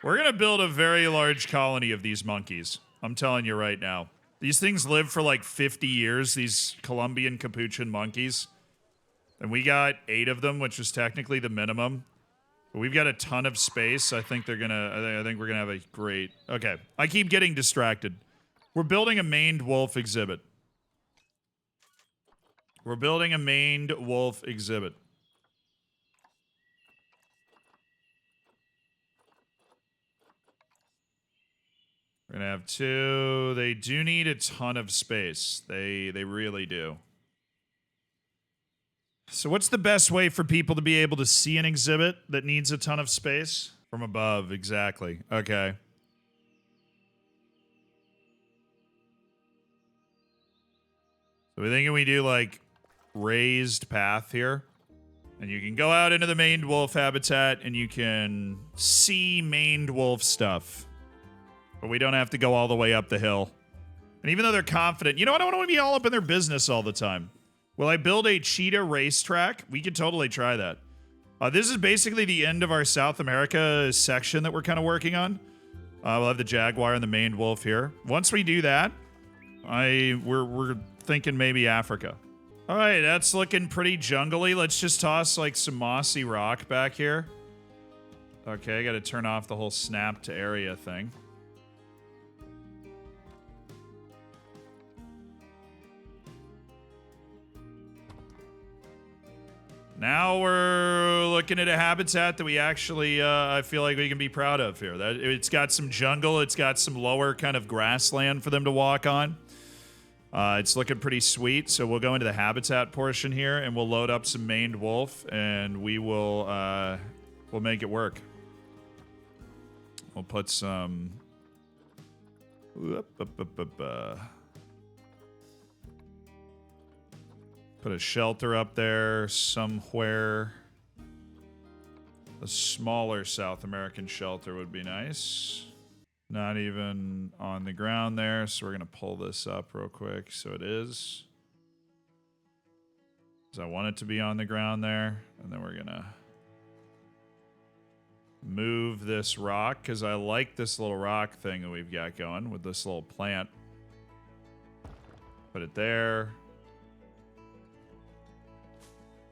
We're going to build a very large colony of these monkeys. I'm telling you right now. These things live for like 50 years, these Colombian capuchin monkeys. And we got 8 of them, which is technically the minimum. But we've got a ton of space. I think they're gonna. I think we're gonna have a great. Okay, I keep getting distracted. We're building a maned wolf exhibit. We're building a maned wolf exhibit. We're gonna have 2. They do need a ton of space. They really do. So what's the best way for people to be able to see an exhibit that needs a ton of space? From above, exactly. Okay. So we're thinking we do like raised path here. And you can go out into the maned wolf habitat and you can see maned wolf stuff. But we don't have to go all the way up the hill. And even though they're confident, you know, I don't want to be all up in their business all the time. Will I build a cheetah racetrack? We could totally try that. This is basically the end of our South America section that we're kind of working on. We'll have the jaguar and the maned wolf here. Once we do that, we're thinking maybe Africa. All right, that's looking pretty jungly. Let's just toss like some mossy rock back here. Okay, I got to turn off the whole snap to area thing. Now we're looking at a habitat that we actually, I feel like we can be proud of here. It's got some jungle. It's got some lower kind of grassland for them to walk on. It's looking pretty sweet. So we'll go into the habitat portion here, and we'll load up some maned wolf, and we will, we'll make it work. We'll put some... Put a shelter up there somewhere. A smaller South American shelter would be nice. Not even on the ground there, so we're going to pull this up real quick. So it is. Because I want it to be on the ground there. And then we're going to move this rock, because I like this little rock thing that we've got going with this little plant. Put it there.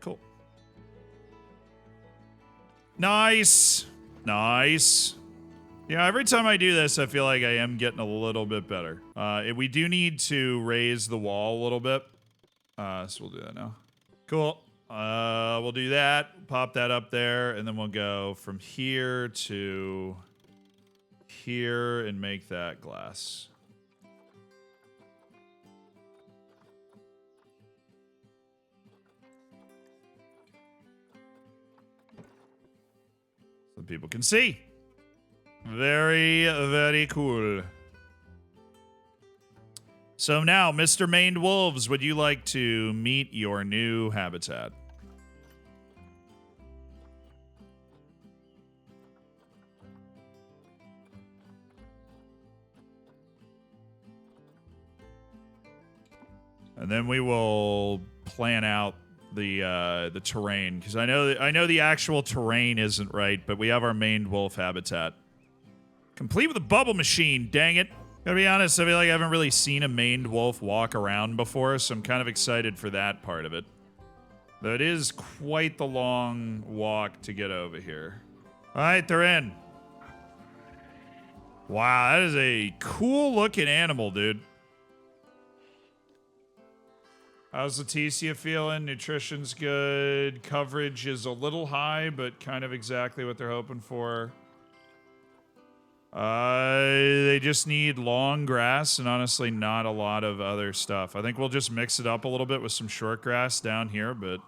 Cool. Nice. Nice. Yeah, every time I do this, I feel like I am getting a little bit better. We do need to raise the wall a little bit. So we'll do that now. Cool. We'll do that. Pop that up there, and then we'll go from here to here and make that glass. So people can see. Very, very cool. So now, Mr. Maned Wolves, would you like to meet your new habitat? And then we will plan out the terrain, because I know the actual terrain isn't right, but we have our maned wolf habitat. Complete with a bubble machine, dang it. Gotta be honest, I feel like I haven't really seen a maned wolf walk around before, so I'm kind of excited for that part of it. Though it is quite the long walk to get over here. Alright, they're in. Wow, that is a cool looking animal, dude. How's Leticia feeling? Nutrition's good. Coverage is a little high, but kind of exactly what they're hoping for. They just need long grass and honestly not a lot of other stuff. I think we'll just mix it up a little bit with some short grass down here, but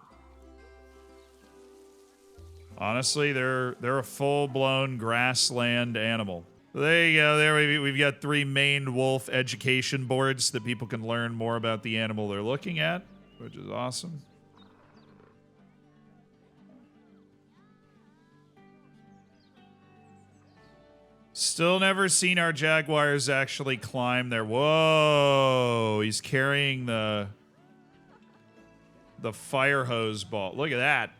honestly, they're a full-blown grassland animal. There you go. There we've got 3 maned wolf education boards that people can learn more about the animal they're looking at, which is awesome. Still never seen our jaguars actually climb there. Whoa, he's carrying the fire hose ball. Look at that.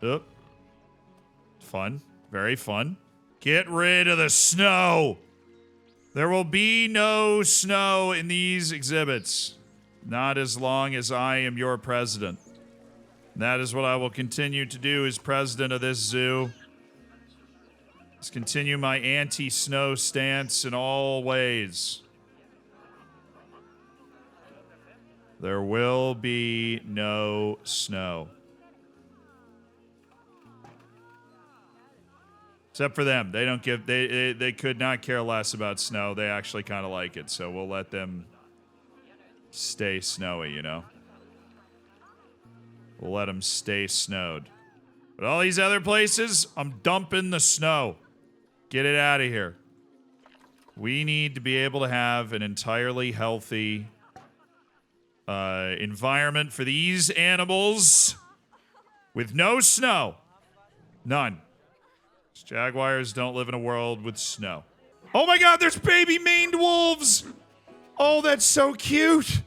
Oop. Fun. Very fun. Get rid of the snow. There will be no snow in these exhibits. Not as long as I am your president. That is what I will continue to do as president of this zoo. Is continue my anti-snow stance in all ways. There will be no snow. Except for them. They don't give they could not care less about snow. They actually kind of like it, so we'll let them stay snowy, you know. We'll let them stay snowed. But all these other places, I'm dumping the snow. Get it out of here. We need to be able to have an entirely healthy environment for these animals with no snow. None. Jaguars don't live in a world with snow. Oh my god, there's baby maned wolves! Oh, that's so cute!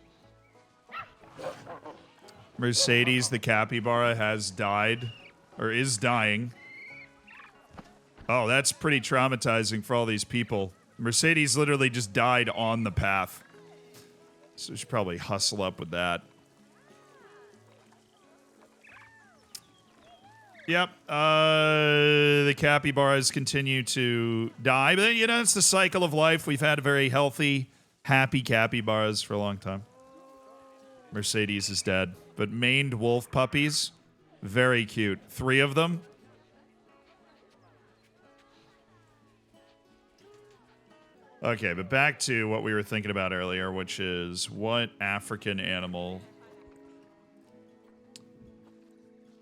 Mercedes, the capybara, has died. Or is dying. Oh, that's pretty traumatizing for all these people. Mercedes literally just died on the path. So we should probably hustle up with that. Yep, the capybaras continue to die, but you know, it's the cycle of life. We've had very healthy, happy capybaras for a long time. Mercedes is dead, but maned wolf puppies, very cute. 3 of them. Okay, but back to what we were thinking about earlier, which is what African animal...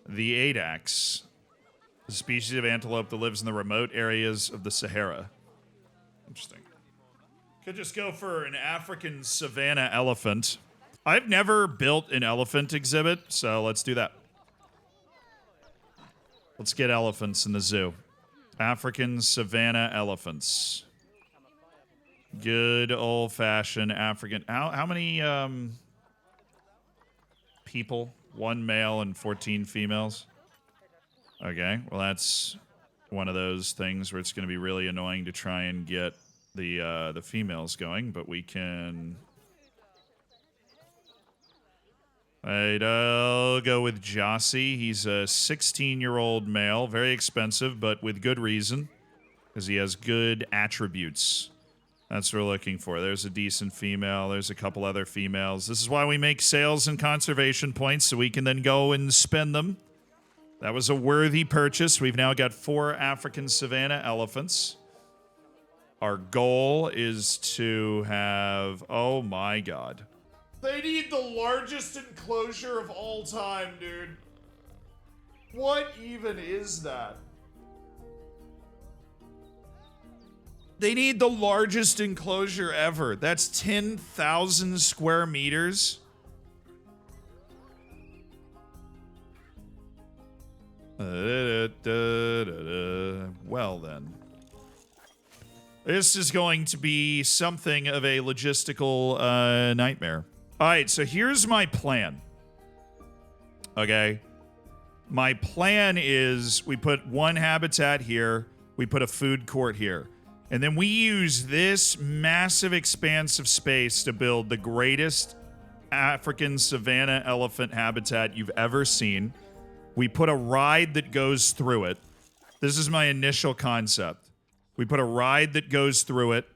The Adax, a species of antelope that lives in the remote areas of the Sahara. Interesting. Could just go for an African savanna elephant. I've never built an elephant exhibit, so let's do that. Let's get elephants in the zoo. African savanna elephants. Good old-fashioned African... How many, people? 1 male and 14 females. Okay, well that's one of those things where it's going to be really annoying to try and get the females going, but we can... I'll go with Jossie. He's a 16-year-old male, very expensive, but with good reason, because he has good attributes. That's what we're looking for. There's a decent female. There's a couple other females. This is why we make sales and conservation points, so we can then go and spend them. That was a worthy purchase. We've now got 4 African savanna elephants. Our goal is to have... Oh my god. They need the largest enclosure of all time, dude. What even is that? They need the largest enclosure ever. That's 10,000 square meters. Well then. This is going to be something of a logistical nightmare. Alright, so here's my plan. Okay. My plan is we put 1 habitat here. We put a food court here. And then we use this massive expanse of space to build the greatest African savanna elephant habitat you've ever seen. We put a ride that goes through it. This is my initial concept. We put a ride that goes through it,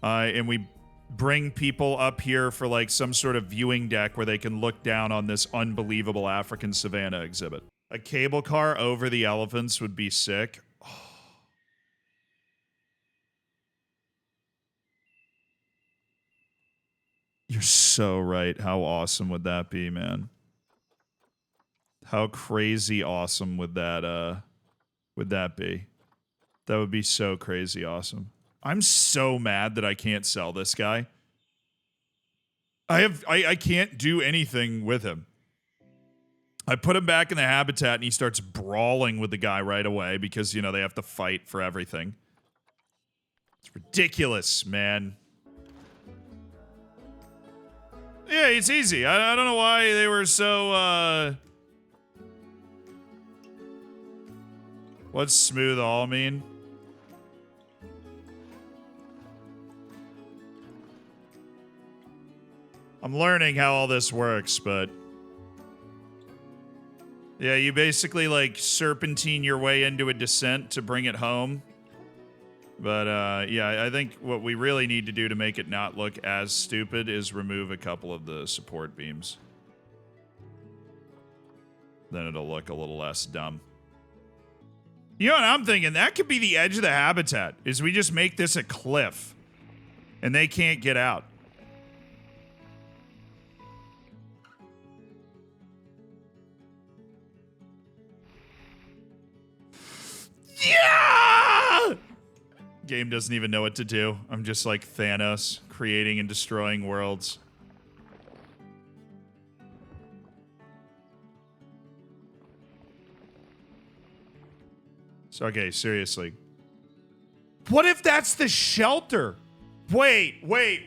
and we bring people up here for like some sort of viewing deck where they can look down on this unbelievable African savanna exhibit. A cable car over the elephants would be sick. You're so right. How awesome would that be, man? How crazy awesome would that be? That would be so crazy awesome. I'm so mad that I can't sell this guy. I can't do anything with him. I put him back in the habitat and he starts brawling with the guy right away because, you know, they have to fight for everything. It's ridiculous, man. Yeah, it's easy. I don't know why they were so, What's smooth all mean? I'm learning how all this works, but... Yeah, you basically, like, serpentine your way into a descent to bring it home. But, yeah, I think what we really need to do to make it not look as stupid is remove a couple of the support beams. Then it'll look a little less dumb. You know what I'm thinking? That could be the edge of the habitat, is we just make this a cliff. And they can't get out. Yeah! Game doesn't even know what to do. I'm just like Thanos, creating and destroying worlds. So, okay, seriously. What if that's the shelter? Wait. Wait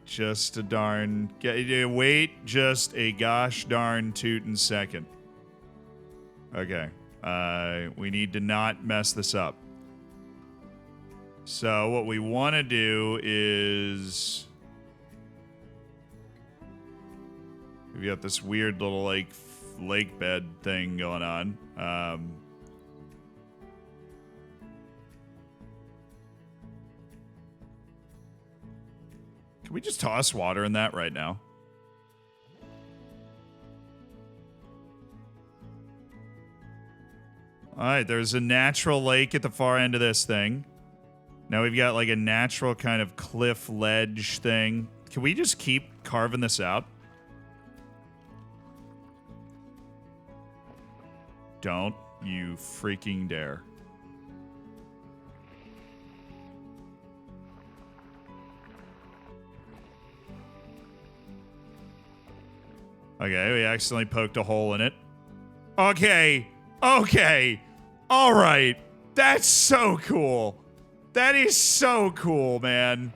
just a darn... Wait just a gosh darn tootin' second. Okay. We need to not mess this up. So what we want to do is... We've got this weird little, like, lake bed thing going on. Can we just toss water in that right now? Alright, there's a natural lake at the far end of this thing. Now we've got like a natural kind of cliff ledge thing. Can we just keep carving this out? Don't you freaking dare. Okay, we accidentally poked a hole in it. Okay. All right. That's so cool. That is so cool, man.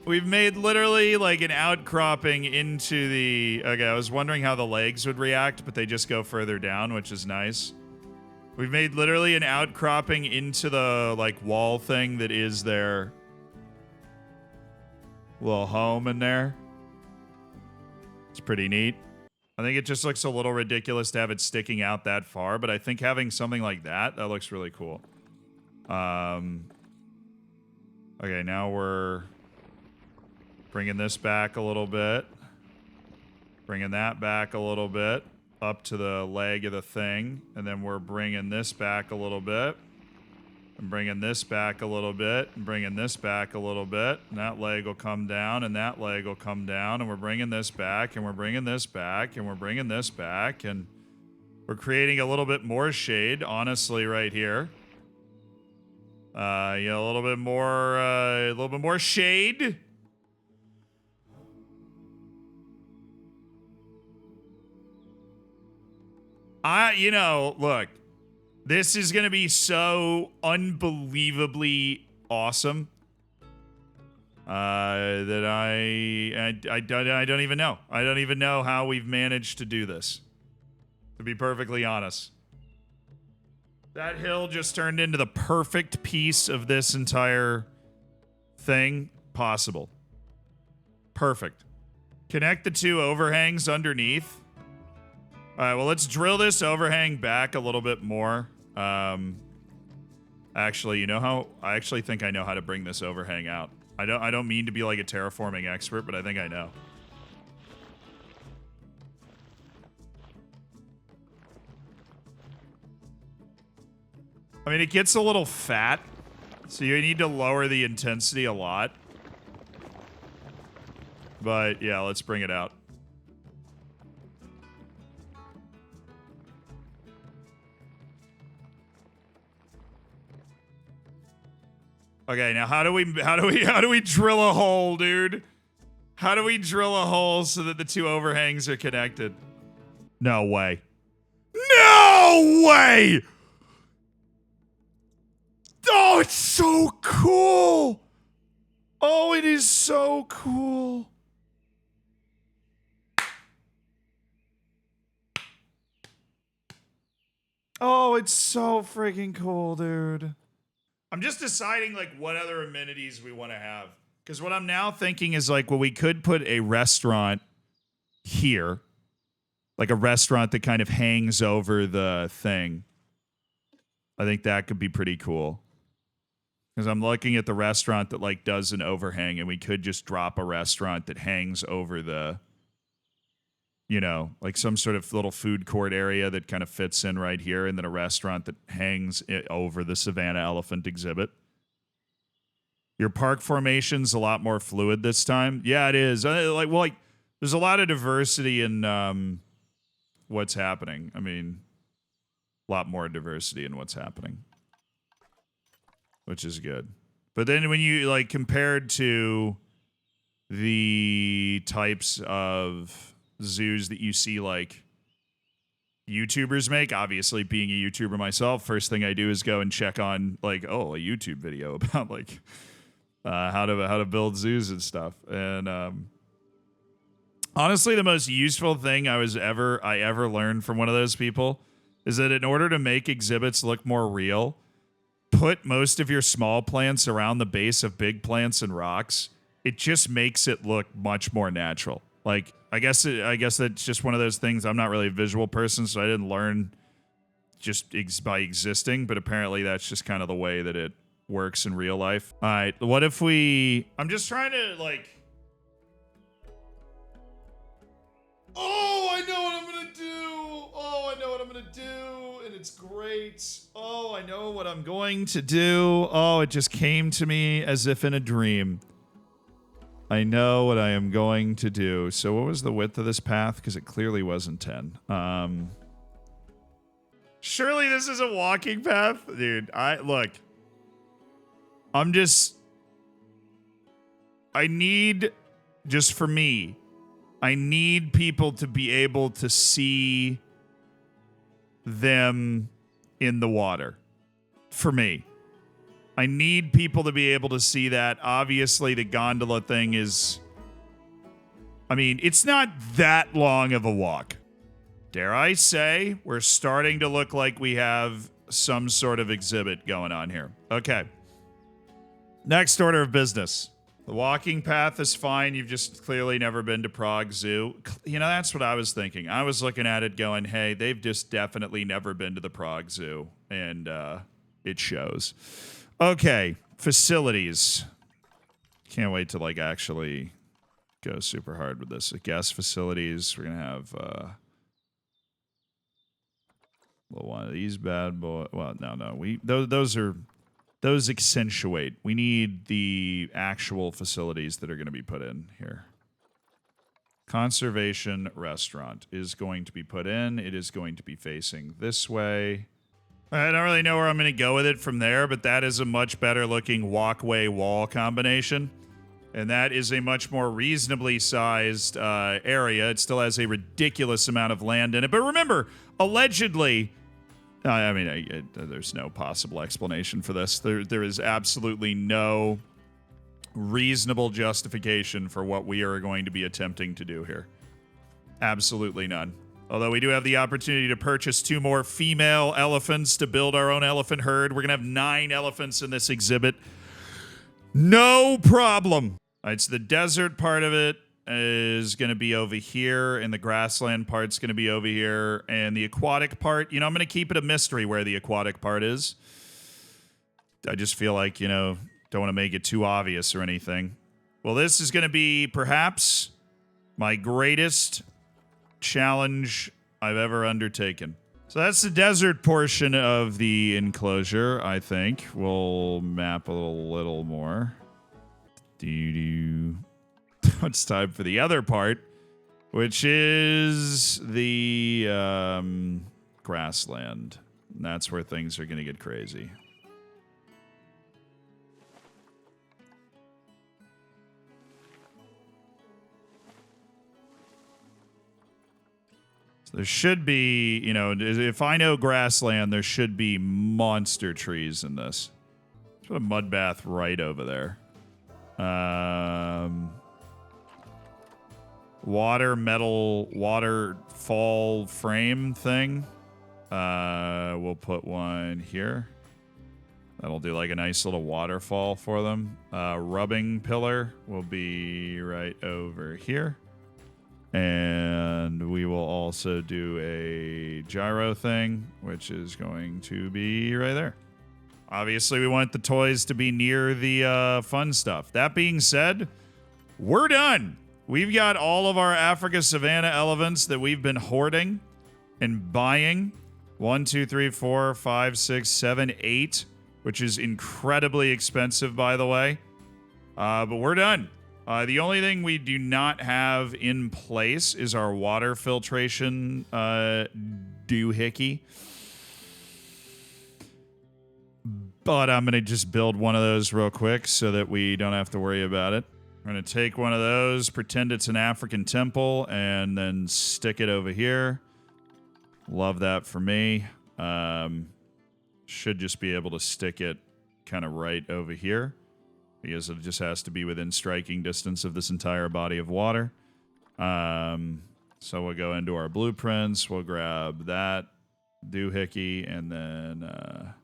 We've made literally like an outcropping into the... Okay, I was wondering how the legs would react, but they just go further down, which is nice. We've made literally an outcropping into the like wall thing that is their little home in there. It's pretty neat. I think it just looks a little ridiculous to have it sticking out that far, but I think having something like that looks really cool. Okay, now we're bringing this back a little bit. Bringing that back a little bit. Up to the leg of the thing. And then we're bringing this back a little bit. And bringing this back a little bit. And bringing this back a little bit. And that leg will come down. And that leg will come down. And we're bringing this back. And we're bringing this back. And we're bringing this back. And we're creating a little bit more shade, honestly, right here. Yeah, a little bit more shade. You know, look, this is going to be so unbelievably awesome that I don't even know. I don't even know how we've managed to do this, to be perfectly honest. That hill just turned into the perfect piece of this entire thing possible. Perfect. Connect the two overhangs underneath. All right, well, let's drill this overhang back a little bit more. Actually, you know how... I actually think I know how to bring this overhang out. I don't mean to be like a terraforming expert, but I think I know. I mean, it gets a little fat, so you need to lower the intensity a lot. But, yeah, let's bring it out. Okay, now how do we drill a hole, dude? How do we drill a hole so that the two overhangs are connected? No way. No way! Oh, it's so cool! Oh, it is so cool. Oh, it's so freaking cool, dude. I'm just deciding like what other amenities we want to have. Because what I'm now thinking is like, well, we could put a restaurant here. Like a restaurant that kind of hangs over the thing. I think that could be pretty cool. Because I'm looking at the restaurant that like does an overhang, and we could just drop a restaurant that hangs over the, you know, like some sort of little food court area that kind of fits in right here, and then a restaurant that hangs over the Savannah elephant exhibit. Your park formation's a lot more fluid this time. Yeah, it is. Like there's a lot of diversity in what's happening. I mean, a lot more diversity in what's happening, which is good. But then when you like compared to the types of zoos that you see like YouTubers make, obviously being a YouTuber myself, first thing I do is go and check on like, oh, a YouTube video about like how to build zoos and stuff. And honestly, the most useful thing I ever learned from one of those people is that in order to make exhibits look more real, put most of your small plants around the base of big plants and rocks. It just makes it look much more natural. Like, I guess that's just one of those things. I'm not really a visual person, so I didn't learn just by existing, but apparently that's just kind of the way that it works in real life. All right, what if I'm just trying to like, oh, I know what I'm gonna do. Oh, I know what I'm gonna do, and it's great. Oh, I know what I'm going to do. Oh, it just came to me as if in a dream. I know what I am going to do. So what was the width of this path? Because it clearly wasn't 10. Surely this is a walking path? Dude, I need, just for me, I need people to be able to see them in the water. For me. I need people to be able to see that. Obviously, the gondola thing is, I mean, it's not that long of a walk. Dare I say, we're starting to look like we have some sort of exhibit going on here. Okay. Next order of business. The walking path is fine. You've just clearly never been to Prague Zoo. You know, that's what I was thinking. I was looking at it going, hey, they've just definitely never been to the Prague Zoo. And it shows. Okay, facilities. Can't wait to like actually go super hard with this. Guest facilities. We're gonna have one of these bad boys. Well, no. Those accentuate. We need the actual facilities that are going to be put in here. Conservation restaurant is going to be put in. It is going to be facing this way. I don't really know where I'm going to go with it from there, but that is a much better looking walkway wall combination. And that is a much more reasonably sized area. It still has a ridiculous amount of land in it. But remember, allegedly, I mean, there's no possible explanation for this. There is absolutely no reasonable justification for what we are going to be attempting to do here. Absolutely none. Although we do have the opportunity to purchase 2 more female elephants to build our own elephant herd. We're going to have 9 elephants in this exhibit. No problem. All right, so the desert part of it is going to be over here, and the grassland part's going to be over here, and the aquatic part, you know, I'm going to keep it a mystery where the aquatic part is. I just feel like, you know, don't want to make it too obvious or anything. Well, this is going to be perhaps my greatest challenge I've ever undertaken. So that's the desert portion of the enclosure, I think. We'll map a little more. It's time for the other part, which is the grassland. And that's where things are going to get crazy. There should be, you know, if I know grassland, there should be monster trees in this. Let's put a mud bath right over there. Waterfall frame thing. We'll put one here. That'll do like a nice little waterfall for them. Rubbing pillar will be right over here. And we will also do a gyro thing, which is going to be right there. Obviously, we want the toys to be near the fun stuff. That being said, we're done. We've got all of our Africa Savanna elephants that we've been hoarding and buying. 1, 2, 3, 4, 5, 6, 7, 8, which is incredibly expensive, by the way. But we're done. The only thing we do not have in place is our water filtration doohickey. But I'm going to just build one of those real quick so that we don't have to worry about it. I'm going to take one of those, pretend it's an African temple, and then stick it over here. Love that for me. Should just be able to stick it kind of right over here, because it just has to be within striking distance of this entire body of water. So we'll go into our blueprints. We'll grab that doohickey, and then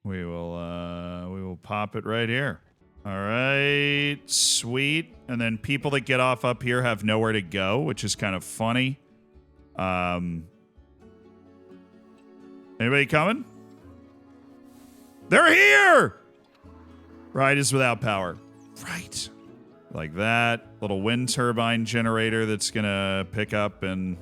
we will pop it right here. All right, sweet. And then people that get off up here have nowhere to go, which is kind of funny. Anybody coming? They're here! Ride is without power. Right. Like that. Little wind turbine generator that's going to pick up and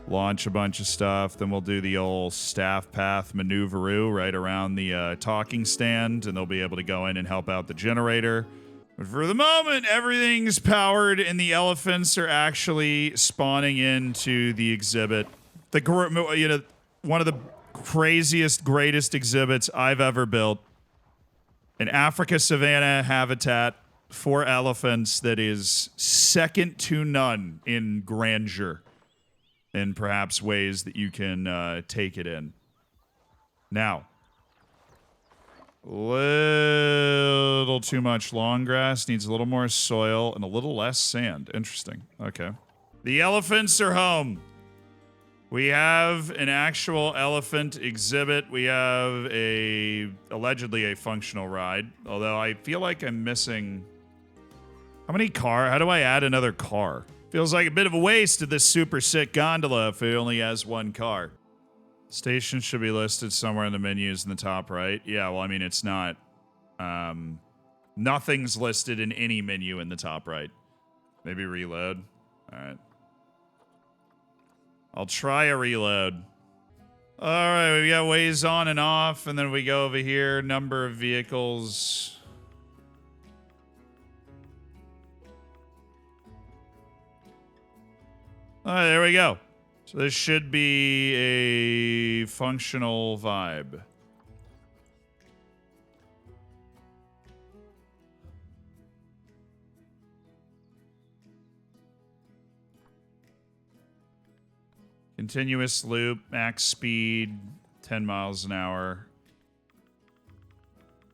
launch a bunch of stuff. Then we'll do the old staff path maneuveroo right around the talking stand, and they'll be able to go in and help out the generator. But for the moment, everything's powered, and the elephants are actually spawning into the exhibit. One of the craziest, greatest exhibits I've ever built. An Africa savanna habitat for elephants that is second to none in grandeur and perhaps ways that you can take it in. Now, little too much long grass, needs a little more soil and a little less sand. Interesting. Okay. The elephants are home. We have an actual elephant exhibit. We have allegedly a functional ride, although I feel like I'm missing... How do I add another car? Feels like a bit of a waste of this super sick gondola if it only has one car. Station should be listed somewhere in the menus in the top right. Yeah, well, I mean, it's not. Nothing's listed in any menu in the top right. Maybe reload. All right. I'll try a reload. All right, we got ways on and off, and then we go over here. Number of vehicles. All right, there we go. So this should be a functional vibe. Continuous loop, max speed, 10 miles an hour.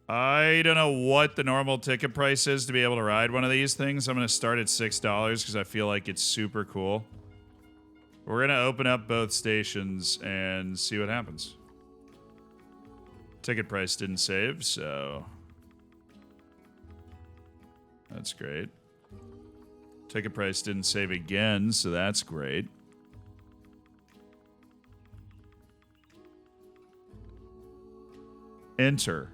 I don't know what the normal ticket price is to be able to ride one of these things. I'm going to start at $6 because I feel like it's super cool. We're going to open up both stations and see what happens. Ticket price didn't save, so that's great. Ticket price didn't save again, so that's great. Enter.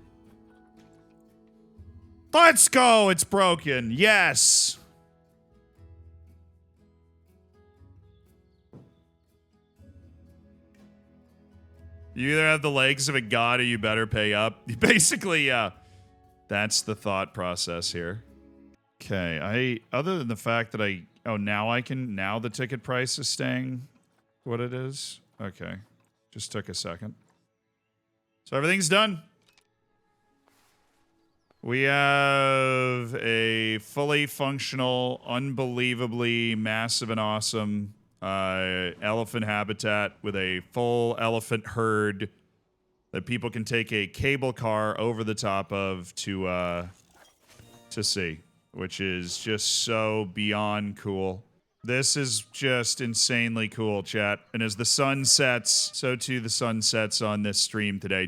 Let's go! It's broken. Yes! You either have the legs of a god or you better pay up. Basically, yeah. That's the thought process here. Okay, other than the fact that now the ticket price is staying what it is. Okay, just took a second. So everything's done. We have a fully functional, unbelievably massive and awesome elephant habitat with a full elephant herd that people can take a cable car over the top of to see. which is just so beyond cool. This is just insanely cool, chat. And as the sun sets, so too the sun sets on this stream today.